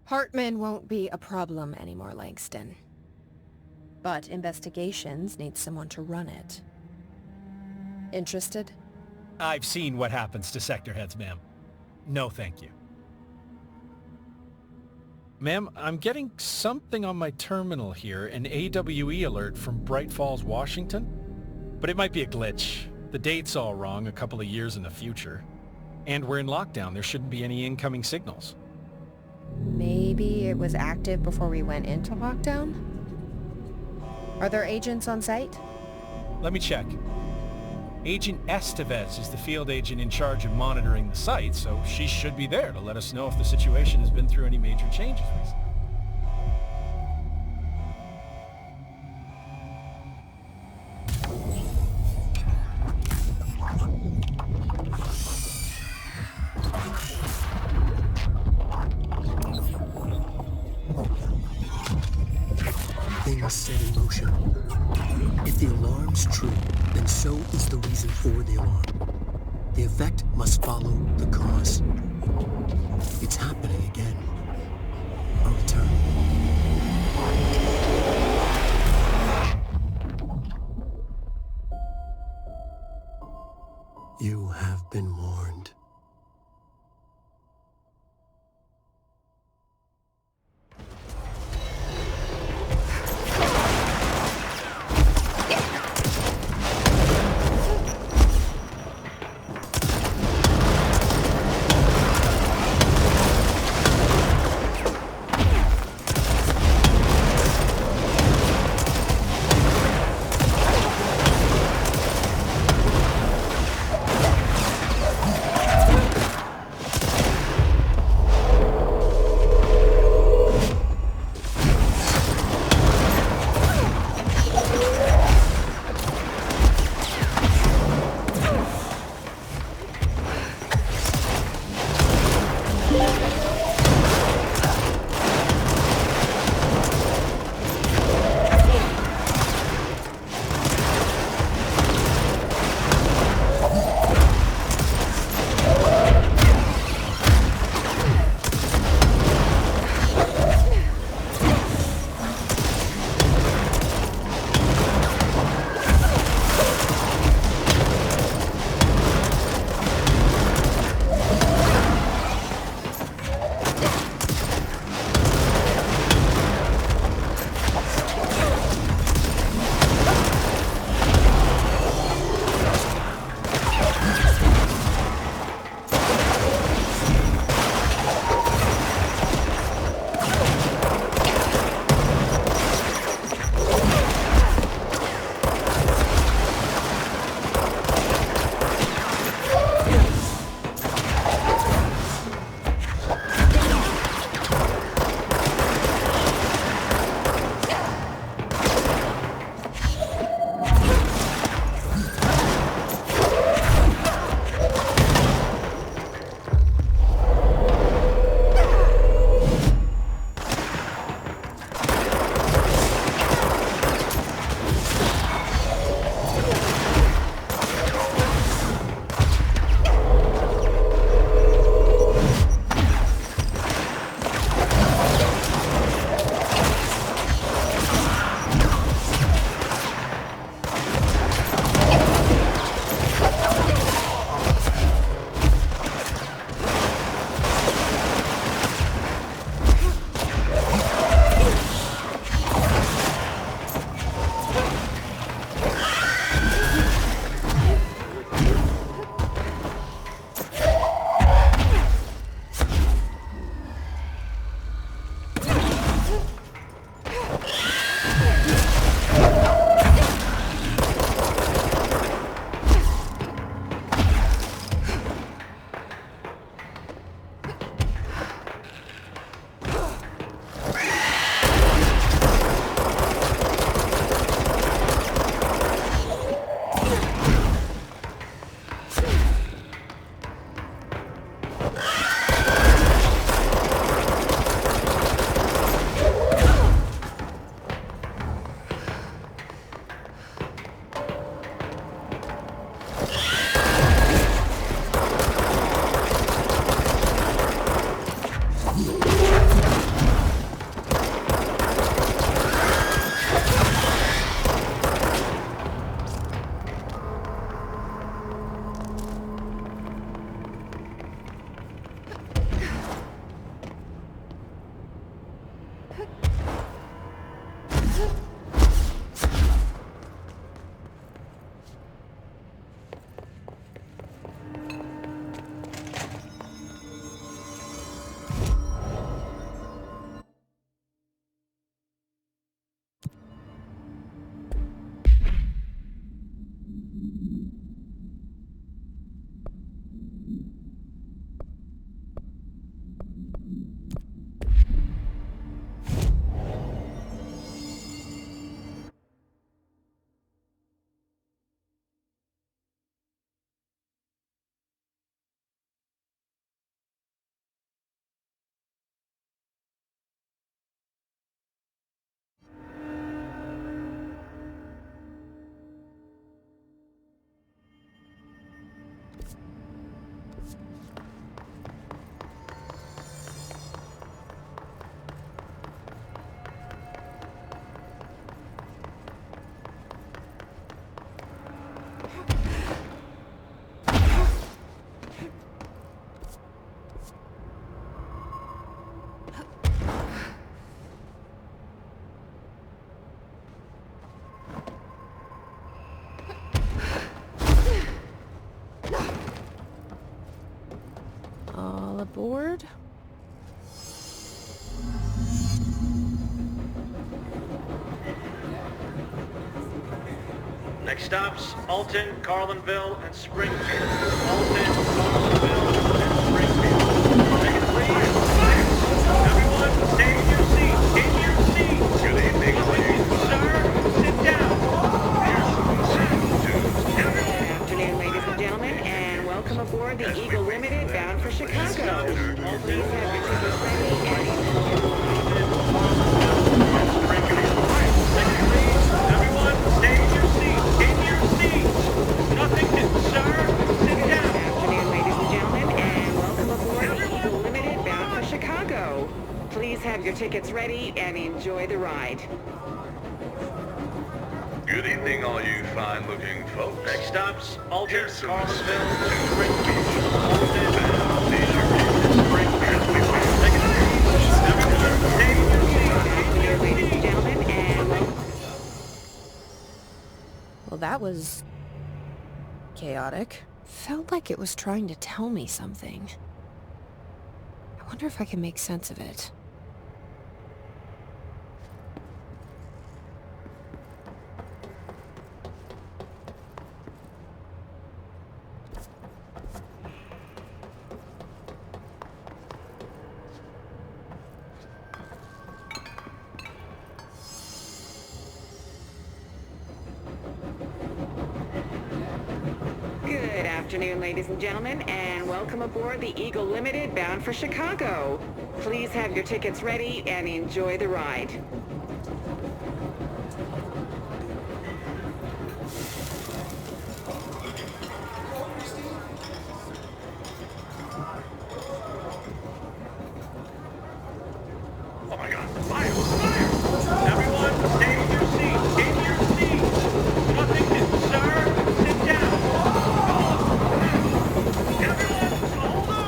Hartman won't be a problem anymore, Langston. But investigations need someone to run it. Interested? I've seen what happens to sector heads, ma'am. No, thank you. Ma'am, I'm getting something on my terminal here, an AWE alert from Bright Falls, Washington. But it might be a glitch. The date's all wrong, a couple of years in the future. And we're in lockdown. There shouldn't be any incoming signals. Maybe it was active before we went into lockdown? Are there agents on site? Let me check. Agent Estevez is the field agent in charge of monitoring the site, so she should be there to let us know if the situation has been through any major changes recently. Things set in motion. If the alarm's true, then so is the reason for the alarm. The effect must follow the cause. It's happening again. A return. You have been warned. All aboard? Next stops, Alton, Carlinville, and Springfield. Alton, Carlinville, and Springfield. Take it, please. Everyone, stay in your seats. In your seats. Good evening, ladies. Sir, sit down. Good afternoon, ladies and gentlemen, and welcome aboard the Eagle Limited bound for Chicago. Please have your tickets ready and Everyone, stay in your seats. In your seats. Nothing to, sir. Sit Good down. afternoon, ladies and gentlemen, and welcome aboard the Eagle Limited bound for Chicago. Please have your tickets ready and enjoy the ride. Good evening, all you fine-looking folks. Next stops, Alton, Here's some Carlinville, and smooth Springfield. Alton, leisure and Springfield. Take it easy. Everyone, stay in your seats. Good afternoon, ladies and gentlemen, and welcome. Well, that was... chaotic. Felt like it was trying to tell me something. I wonder if I can make sense of it. Good afternoon, ladies and gentlemen, and welcome aboard the Eagle Limited bound for Chicago. Please have your tickets ready and enjoy the ride. Oh my God, fire, fire! Everyone, stay in your seats. In your seats. Nothing to, sir. Sit down. Everyone, hold on.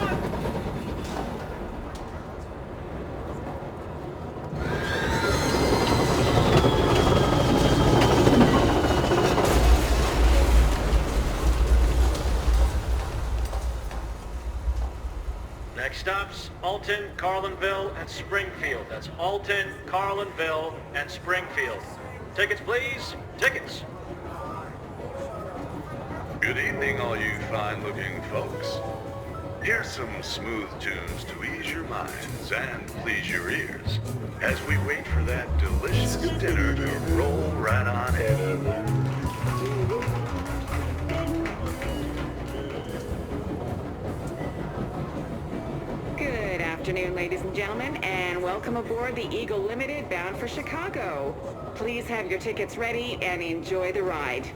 Next stops, Alton, Carlinville, and Springfield. That's Alton, Carlinville, and Springfield. Tickets, please. Tickets. Good evening, all you fine-looking folks. Here's some smooth tunes to ease your minds and please your ears as we wait for that delicious dinner to roll right on in. Good afternoon, ladies and gentlemen, and welcome aboard the Eagle Limited bound for Chicago. Please have your tickets ready and enjoy the ride.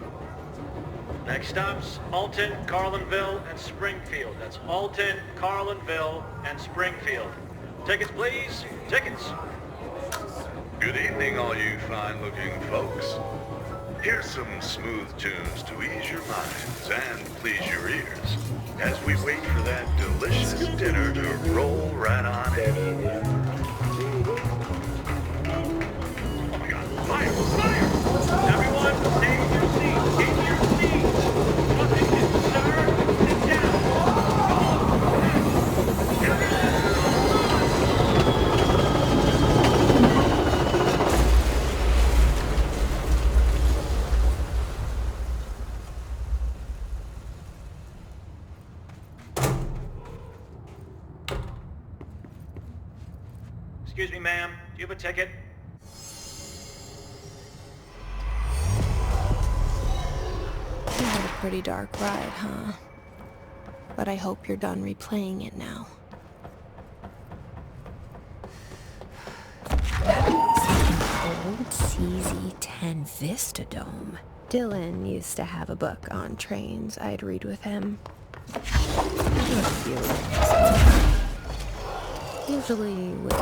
Next stops, Alton, Carlinville, and Springfield. That's Alton, Carlinville, and Springfield. Tickets, please. Tickets. Good evening, all you fine-looking folks. Here's some smooth tunes to ease your minds and please your ears as we wait for that delicious dinner to roll right on in. Oh my God, fire, fire! Everyone, stay in your seats. In your seats. Nothing to, sir. Sit down. Everyone, excuse me, ma'am. Do you have a ticket? You had a pretty dark ride, huh? But I hope you're done replaying it now. Old CZ-10 Vista Dome. Dylan used to have a book on trains I'd read with him. Usually with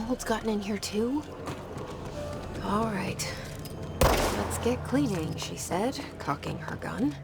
mold's gotten in here too? All right. Let's get cleaning, she said, cocking her gun.